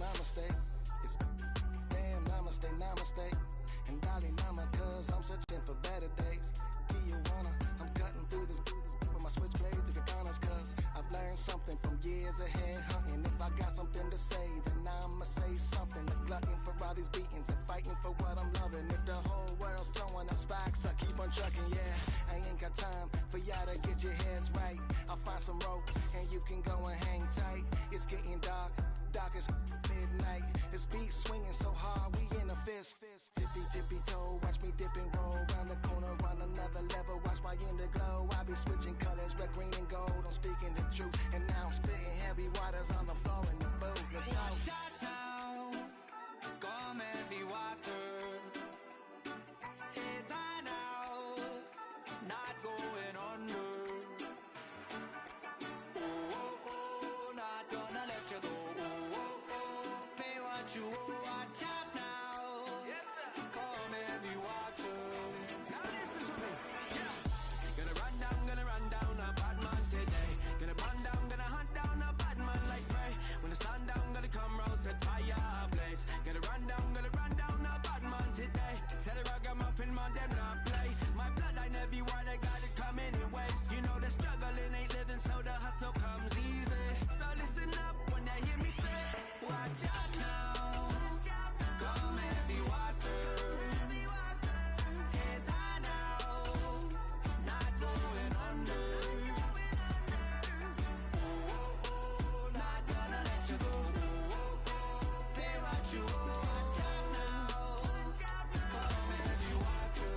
my mistake. It's damn namaste, namaste. And Dalai Lama, cause I'm searching for better days. Tijuana, I'm cutting through this with my switchblade to katanas, cause I've learned something from years of head hunting. If I got something to say, then I'ma say something. The glutton for all these beatings and fighting for what I'm loving. If the whole world's throwing up spikes, I keep on trucking, yeah. I ain't got time for y'all to get your heads right. I'll find some rope and you can go and hang tight. It's getting dark, dark as midnight. This beat swinging so hard, we in a fist. Tippy, tippy toe, watch me dip and roll. Round the corner, run another level, watch my glow. I be switching colors, red, green, and gold. I'm speaking the truth, and now I'm spitting heavy waters on the floor in the booth. Let's go. Shot now, come heavy water. It's high now, not going under. Oh, oh, oh, not gonna let you go. Oh, oh, oh, pay what you owe. Watch out now, come heavy water. Now listen to me, yeah. Gonna run down a bad man today. Gonna run down, gonna hunt down a bad man like Ray. When the sun down, gonna come round, set fire ablaze. Gonna run down a bad man today. Said the ragamuffin man, them not play. My bloodline everywhere, they got it coming in waves. You know the struggling ain't living, so the hustle comes easy. So listen up when they hear me say, watch out now, come heavy water. Heads high now, not going under. Oh, oh, oh, not gonna let you go. Oh, oh, oh, pay what you owe. Watch out now, come heavy water.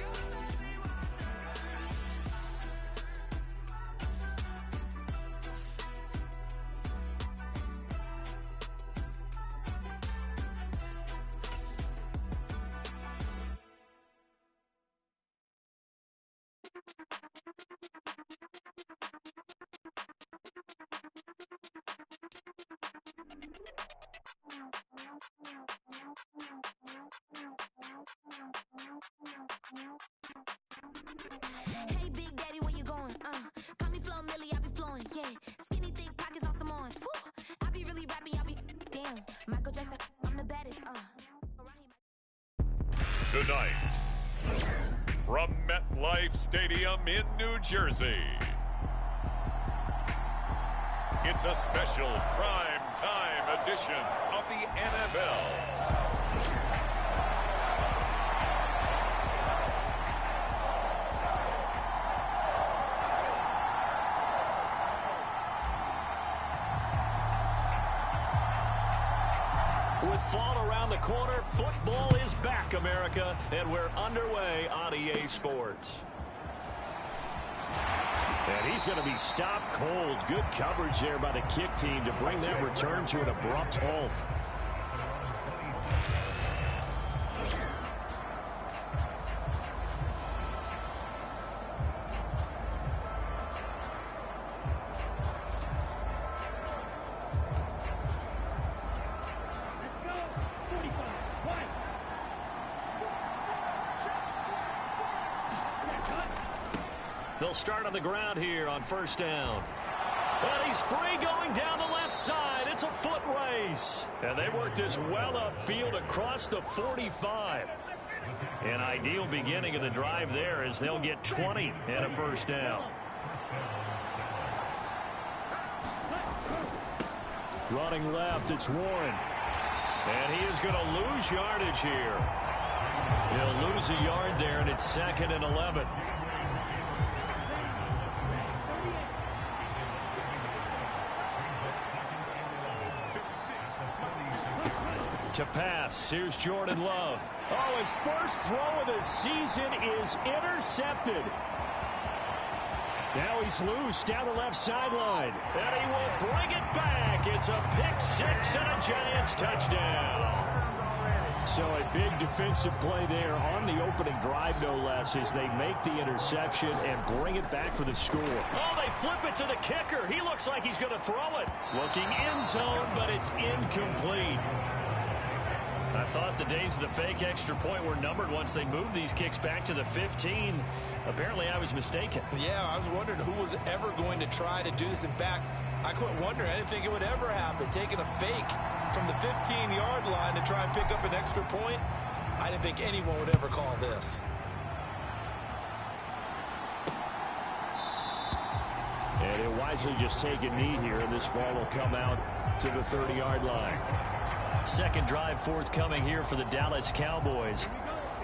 Hey, Big Daddy, where you going? Call me Flo Millie, I be flowing, yeah. Skinny, thick pockets on some ones. I be really rapping, I be damn. Michael Jackson, I'm the baddest, Tonight, from MetLife Stadium in New Jersey, it's a special prime time edition of the NFL. With fall around the corner, football is back, America, and we're underway on EA Sports. And he's going to be stopped cold. Good coverage there by the kick team to bring that return to an abrupt halt. They'll start on the ground here on first down. And he's free going down the left side. It's a foot race. And they work this well upfield across the 45. An ideal beginning of the drive there as they'll get 20 and a first down. Running left, it's Warren. And he is going to lose yardage here. He'll lose a yard there, and it's 2nd and 11. To pass, here's Jordan Love. Oh, his first throw of the season is intercepted. Now he's loose down the left sideline. And he will bring it back. It's a pick six and a Giants touchdown. So a big defensive play there on the opening drive, no less, as they make the interception and bring it back for the score. Oh, they flip it to the kicker. He looks like he's going to throw it. Looking end zone, but it's incomplete. I thought the days of the fake extra point were numbered once they moved these kicks back to the 15. Apparently, I was mistaken. Yeah, I was wondering who was ever going to try to do this. In fact, I quit wondering. I didn't think it would ever happen. Taking a fake from the 15-yard line to try and pick up an extra point, I didn't think anyone would ever call this. And he'll wisely just take a knee here, and this ball will come out to the 30-yard line. Second drive forthcoming here for the Dallas Cowboys.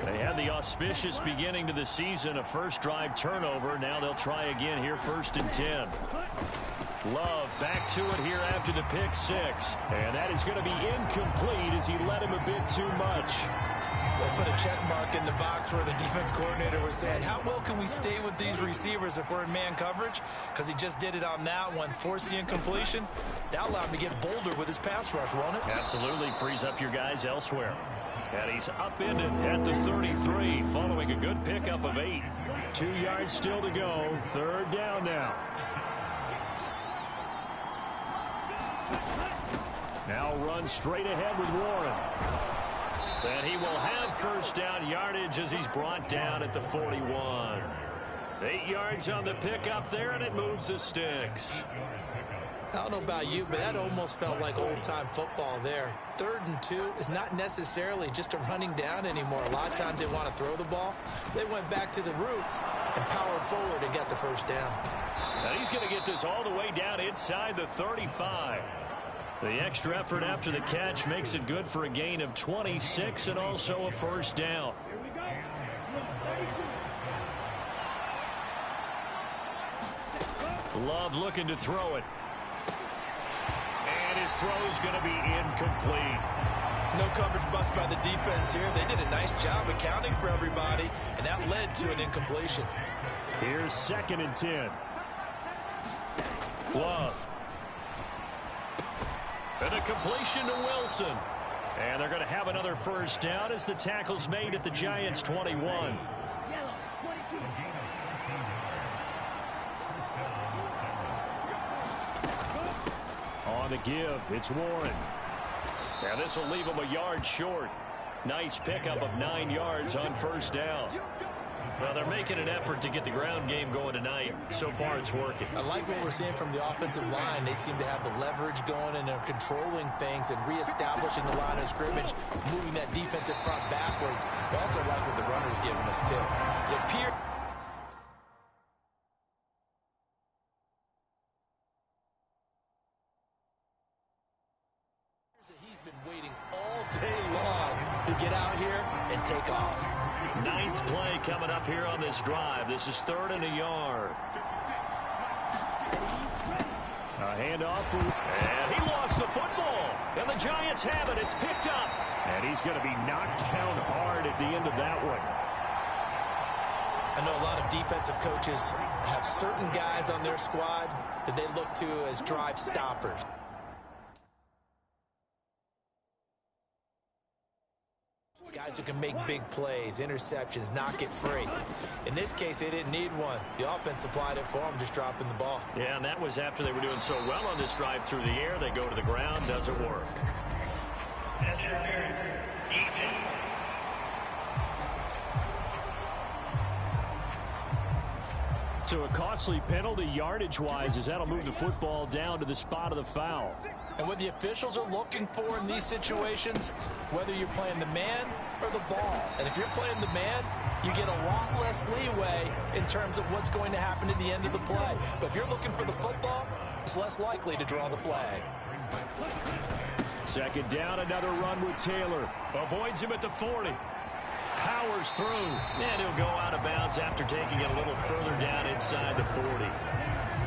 They had the auspicious beginning to the season, a first drive turnover. Now they'll try again here, 1st and 10. Love back to it here after the pick six. And that is going to be incomplete as he led him a bit too much. They'll put a check mark in the box where the defense coordinator was saying, how well can we stay with these receivers if we're in man coverage? Because he just did it on that one, forced the incompletion. That allowed him to get bolder with his pass rush, won't it? Absolutely frees up your guys elsewhere. And he's upended at the 33 following a good pickup of 8. 2 yards still to go. 3rd down now. Now run straight ahead with Warren. And he will have first down yardage as he's brought down at the 41. 8 yards on the pickup there, and it moves the sticks. I don't know about you, but that almost felt like old-time football there. 3rd and 2 is not necessarily just a running down anymore. A lot of times they want to throw the ball. They went back to the roots and powered forward and got the first down. And he's going to get this all the way down inside the 35. The extra effort after the catch makes it good for a gain of 26 and also a first down. Love looking to throw it. And his throw is going to be incomplete. No coverage bust by the defense here. They did a nice job accounting for everybody, and that led to an incompletion. Here's 2nd and 10. Love. And a completion to Wilson. And they're going to have another first down as the tackle's made at the Giants' 21. On the give, it's Warren. Now this will leave him a yard short. Nice pickup of 9 yards on first down. Well, they're making an effort to get the ground game going tonight. So far, it's working. I like what we're seeing from the offensive line. They seem to have the leverage going, and they're controlling things and reestablishing the line of scrimmage, moving that defensive front backwards. I also like what the runner's giving us, too. It appears that he's been waiting all day long to get out here and take off. 9th play coming up here on this drive. This is 3rd and a yard. A handoff. And he lost the football. And the Giants have it. It's picked up. And he's going to be knocked down hard at the end of that one. I know a lot of defensive coaches have certain guys on their squad that they look to as drive stoppers. Guys who can make big plays, interceptions, knock it free. In this case, they didn't need one. The offense supplied it for them, just dropping the ball. Yeah, and that was after they were doing so well on this drive through the air. They go to the ground, doesn't work. So a costly penalty yardage-wise as that'll move the football down to the spot of the foul. And what the officials are looking for in these situations, whether you're playing the man or the ball. And if you're playing the man, you get a lot less leeway in terms of what's going to happen at the end of the play. But if you're looking for the football, it's less likely to draw the flag. 2nd down, another run with Taylor. Avoids him at the 40. Powers through. And he'll go out of bounds after taking it a little further down inside the 40.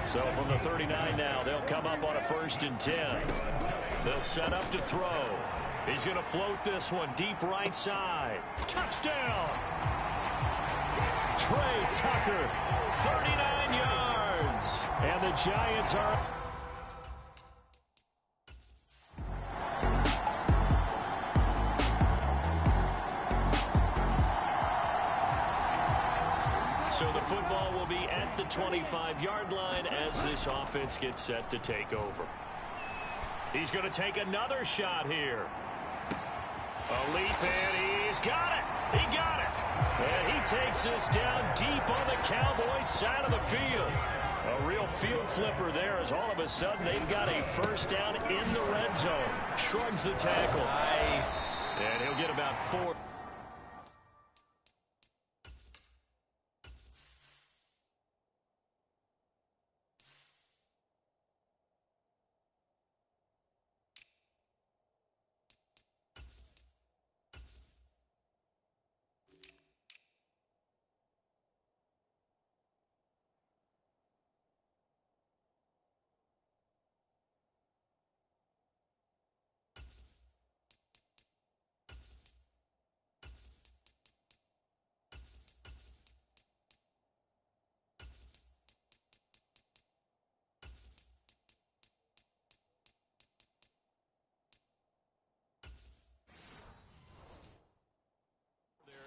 So from the 39 now, they'll come up on a 1st and 10. They'll set up to throw. He's going to float this one deep right side. Touchdown! Trey Tucker, 39 yards. And the Giants are... So the football will be at the 25-yard line as this offense gets set to take over. He's going to take another shot here. A leap, and he's got it. He got it. And he takes this down deep on the Cowboys side of the field. A real field flipper there as all of a sudden they've got a first down in the red zone. Shrugs the tackle. Nice. And he'll get about 4.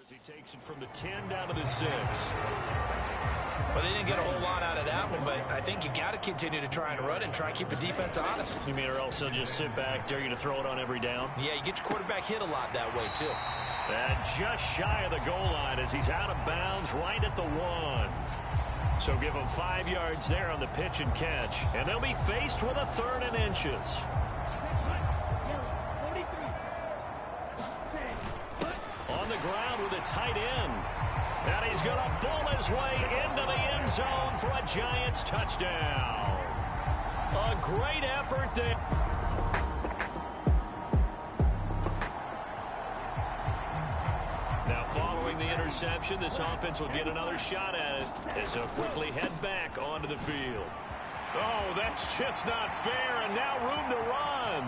He takes it from the 10 down to the 6. Well, they didn't get a whole lot out of that one, but I think you've got to continue to try and run and try and keep the defense honest. You mean or else they'll just sit back, dare you to throw it on every down? Yeah, you get your quarterback hit a lot that way, too. And just shy of the goal line as he's out of bounds right at the 1. So give them 5 yards there on the pitch and catch. And they'll be faced with a 3rd and inches. On the ground with a tight end. And he's going to bull his way into the end zone for a Giants touchdown. A great effort there. Now following the interception, this offense will get another shot at it as they'll quickly head back onto the field. Oh, that's just not fair, and now room to run.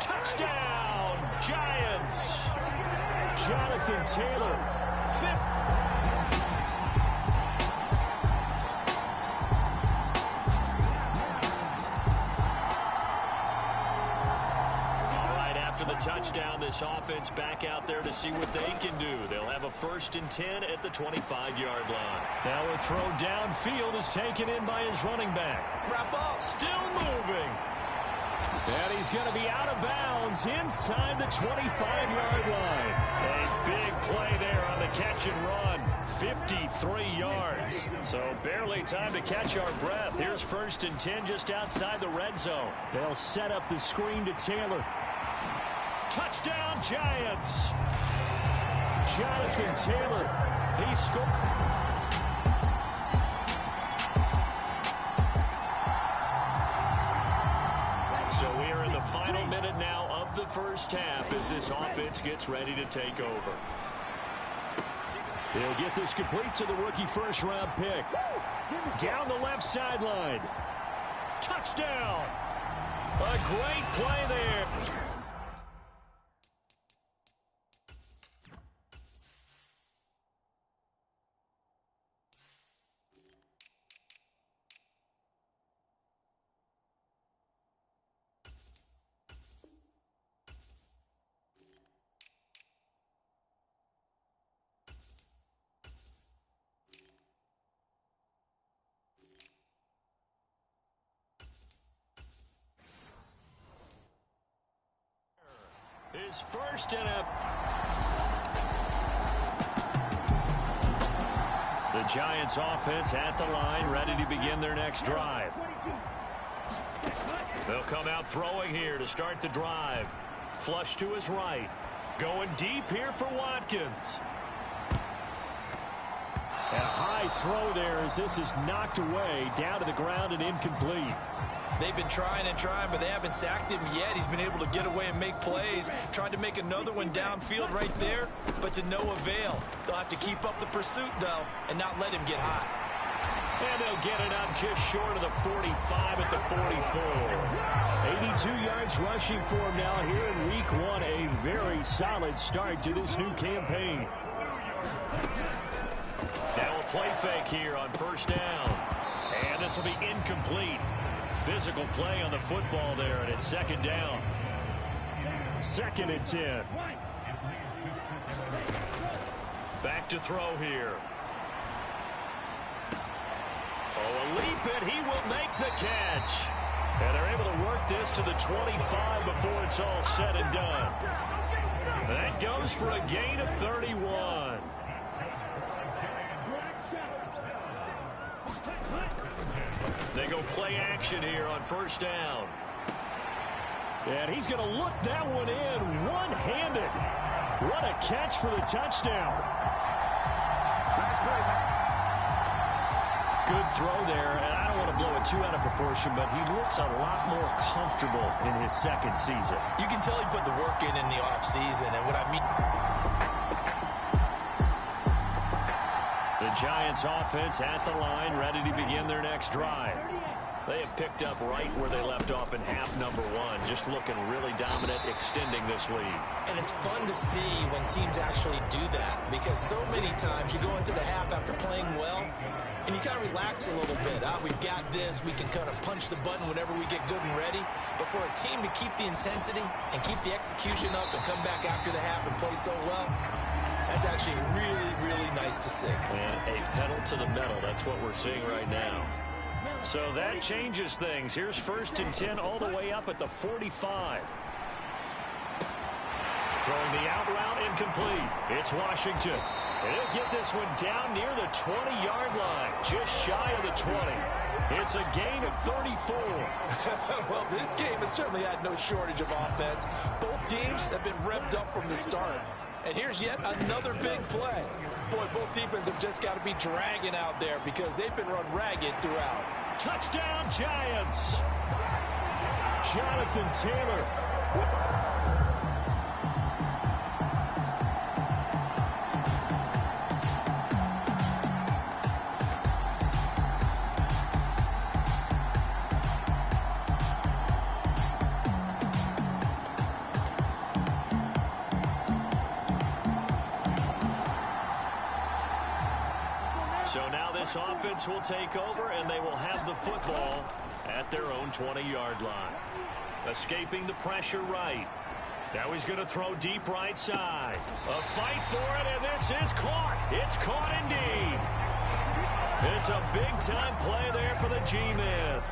Touchdown, Giants. Jonathan Taylor, 5th. All right, after the touchdown, this offense back out there to see what they can do. They'll have a 1st and 10 at the 25-yard line. Now a throw downfield is taken in by his running back. Wrap up. Still moving. And he's going to be out of bounds inside the 25-yard line. A big play there on the catch and run. 53 yards. So barely time to catch our breath. Here's 1st and 10 just outside the red zone. They'll set up the screen to Taylor. Touchdown, Giants. Jonathan Taylor, he scored. So we are in the final minute now of the first half as this offense gets ready to take over. He'll get this complete to the rookie first-round pick. Down the left sideline. Touchdown. A great play there. His first NFL. The Giants offense at the line, ready to begin their next drive. They'll come out throwing here to start the drive. Flush to his right. Going deep here for Watkins. And a high throw there as this is knocked away, down to the ground and incomplete. They've been trying and trying, but they haven't sacked him yet. He's been able to get away and make plays. Tried to make another one downfield right there, but to no avail. They'll have to keep up the pursuit, though, and not let him get hot. And they'll get it up just short of the 45 at the 44. 82 yards rushing for him now here in week 1. A very solid start to this new campaign. Now a play fake here on first down. And this will be incomplete. Physical play on the football there, and it's 2nd down. 2nd and 10. Back to throw here. Oh, a leap, and he will make the catch. And they're able to work this to the 25 before it's all said and done. That goes for a gain of 31. They go play action here on first down. And he's going to look that one in one-handed. What a catch for the touchdown. Good throw there, and I don't want to blow it too out of proportion, but he looks a lot more comfortable in his second season. You can tell he put the work in the offseason, and what I mean... The Giants offense at the line, ready to begin their next drive. They have picked up right where they left off in half number one, just looking really dominant, extending this lead. And it's fun to see when teams actually do that, because so many times you go into the half after playing well, and you kind of relax a little bit. We've got this. We can kind of punch the button whenever we get good and ready. But for a team to keep the intensity and keep the execution up and come back after the half and play so well, that's actually really, really nice to see. And a pedal to the metal. That's what we're seeing right now. So that changes things. Here's first and 10 all the way up at the 45. Throwing the out route incomplete. It's Washington. And he'll get this one down near the 20-yard line, just shy of the 20. It's a gain of 34. Well, this game has certainly had no shortage of offense. Both teams have been revved up from the start. And here's yet another big play. Boy, both defenses have just got to be dragging out there because they've been run ragged throughout. Touchdown, Giants. Jonathan Taylor. So now this offense will take over, and they will have the football at their own 20-yard line. Escaping the pressure right. Now he's going to throw deep right side. A fight for it, and this is caught. It's caught indeed. It's a big-time play there for the G-Men.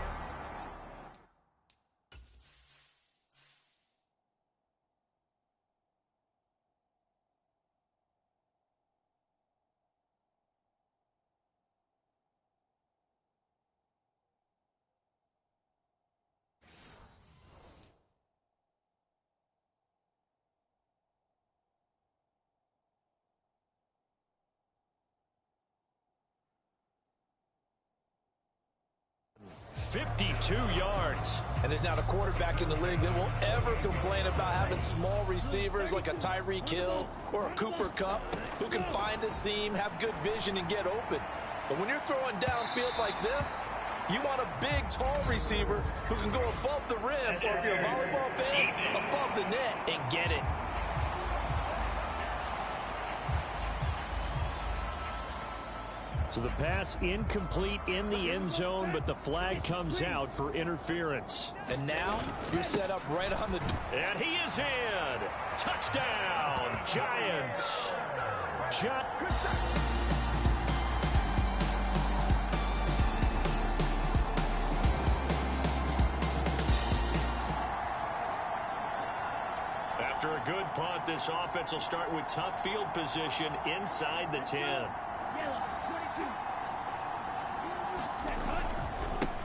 yards. And there's not a quarterback in the league that will ever complain about having small receivers like a Tyreek Hill or a Cooper Kupp who can find a seam, have good vision, and get open. But when you're throwing downfield like this, you want a big, tall receiver who can go above the rim, or if you're a volleyball fan, above the net and get it. So the pass incomplete in the end zone, but the flag comes out for interference. And now you're set up right on the... And he is in. Touchdown, Giants. After a good punt, this offense will start with tough field position inside the 10.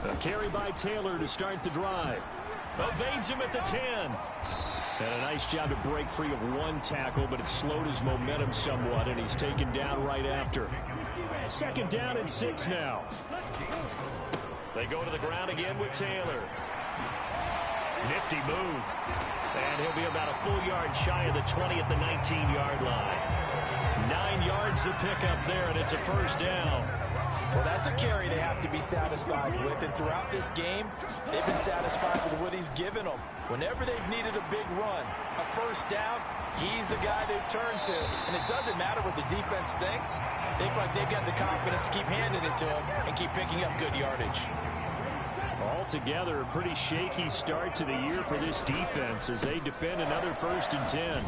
A carry by Taylor to start the drive. Evades him at the 10. And a nice job to break free of one tackle, but it slowed his momentum somewhat, and he's taken down right after. Second down and 6 now. They go to the ground again with Taylor. Nifty move. And he'll be about a full yard shy of the 20 at the 19-yard line. 9 yards to pick up there, and it's a first down. Well, that's a carry they have to be satisfied with, and throughout this game, they've been satisfied with what he's given them. Whenever they've needed a big run, a first down, he's the guy they've turned to. And it doesn't matter what the defense thinks. They feel like they've got the confidence to keep handing it to him and keep picking up good yardage. Altogether, a pretty shaky start to the year for this defense as they defend another first and 10.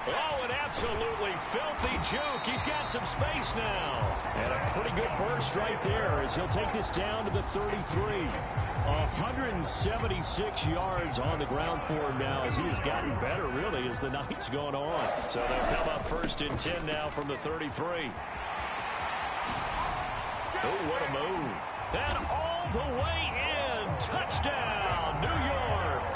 Oh, an absolutely filthy juke. He's got some space now. And a pretty good burst right there as he'll take this down to the 33. 176 yards on the ground for him now as he has gotten better, really, as the night's going on. So they'll come up first and 10 now from the 33. Oh, what a move. And all the way in. Touchdown, New York.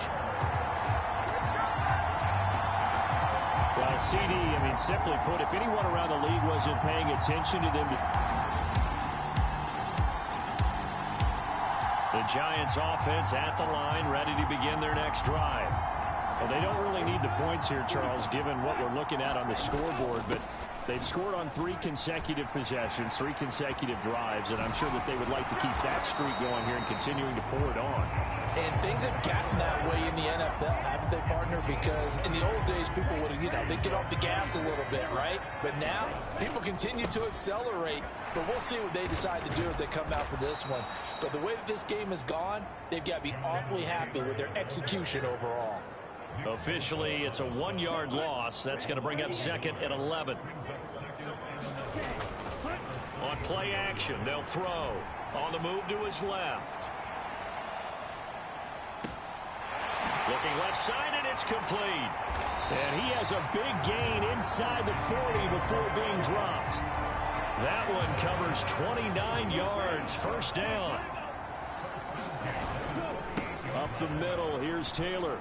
Well, CD, simply put, if anyone around the league wasn't paying attention to them, the Giants offense at the line, ready to begin their next drive. Well, they don't really need the points here, Charles, given what we're looking at on the scoreboard, but they've scored on 3 consecutive possessions, 3 consecutive drives, and I'm sure that they would like to keep that streak going here and continuing to pour it on. And things have gotten that way in the NFL, haven't they, partner? Because in the old days, people would have, they get off the gas a little bit, right? But now, people continue to accelerate. But we'll see what they decide to do as they come out for this one. But the way that this game has gone, they've got to be awfully happy with their execution overall. Officially, it's a 1-yard loss. That's going to bring up 2nd and 11. On play action, they'll throw. On the move to his left. Looking left side, and it's complete. And he has a big gain inside the 40 before being dropped. That one covers 29 yards, first down. Up the middle, here's Taylor.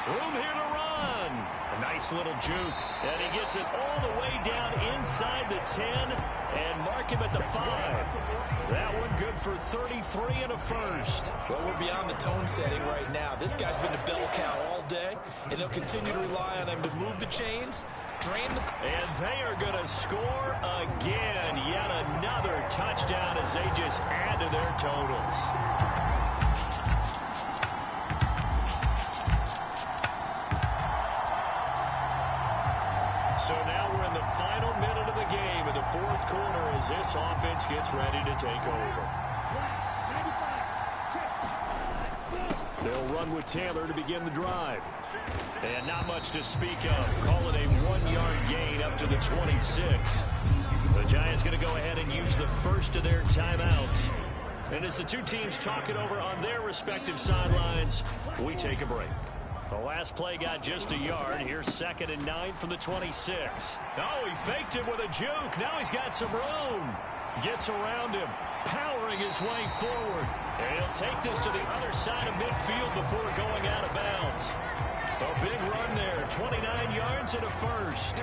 Room here to run. A nice little juke. And he gets it all the way down inside the 10 and mark him at the 5. That one good for 33 and a first. Well, we're beyond the tone setting right now. This guy's been a bell cow all day, and they'll continue to rely on him to move the chains, drain the... And they are going to score again. Yet another touchdown as they just add to their totals. So now we're in the final minute of the game in the 4th quarter as this offense gets ready to take over. They'll run with Taylor to begin the drive. And not much to speak of. Call it a 1-yard gain up to the 26. The Giants going to go ahead and use the first of their timeouts. And as the two teams talk it over on their respective sidelines, we take a break. The last play got just a yard. Here's 2nd and 9 from the 26. Oh, he faked it with a juke. Now he's got some room. Gets around him, powering his way forward. And he'll take this to the other side of midfield before going out of bounds. A big run there, 29 yards and a first.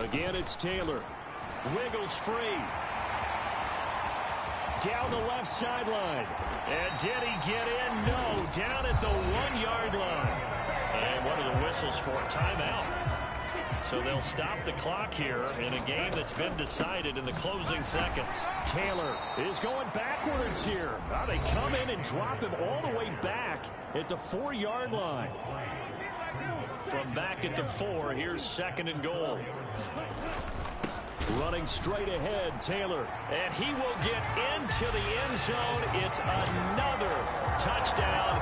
Again, it's Taylor. Wiggles free. Down the left sideline. And did he get in? No. Down at the 1-yard line. And what are the whistles for? Timeout. So they'll stop the clock here in a game that's been decided in the closing seconds. Taylor is going backwards here. Now they come in and drop him all the way back at the 4-yard line. From back at the 4, here's 2nd and goal. Running straight ahead, Taylor. And he will get into the end zone. It's another touchdown.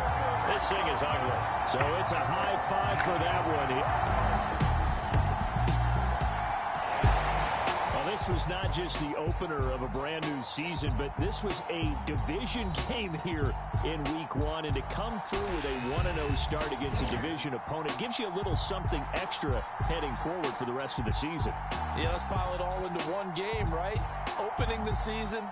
This thing is ugly. So it's a high 5 for that one. Well, this was not just the opener of a brand new season, but this was a division game here in week 1. And to come through with a 1-0 start against a division opponent gives you a little something extra heading forward for the rest of the season. Yeah, let's pile it all into one game, right? Opening the season.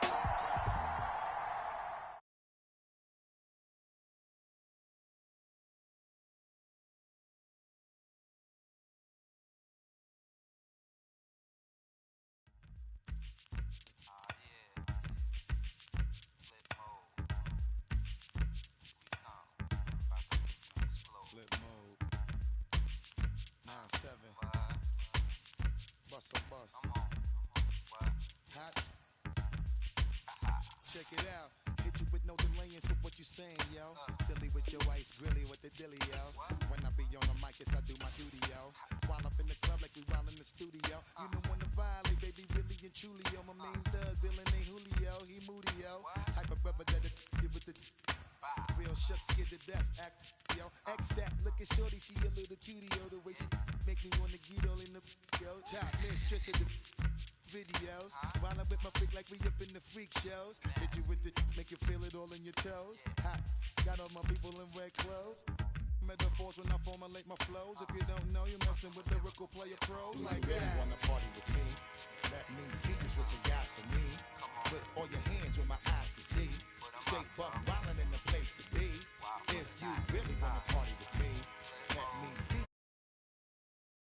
Check it out, hit you with no delaying, so what you saying, yo? Silly with your ice grilly with the dilly, yo. When I be on the mic, yes, I do my duty, yo. While up in the club like we while in the studio. You know when to violate, baby, really and truly, yo. My main thug, villain ain't Julio, he moody, yo. Type of rubber that'll you with the real shook, scared to death, act, yo. X that, look at shorty, she a little cutie, yo. The way she make me wanna get all in the, yo. Top mistress of the videos, while I'm with my freak like we up in the freak shows. Hit you with the make you feel it all in your toes. Hot, got all my people in red clothes. Metaphors when I formulate my flows. If you don't know, you're messing with lyrical player pros like that. You really wanna party with me? Let me. See just what you got for me.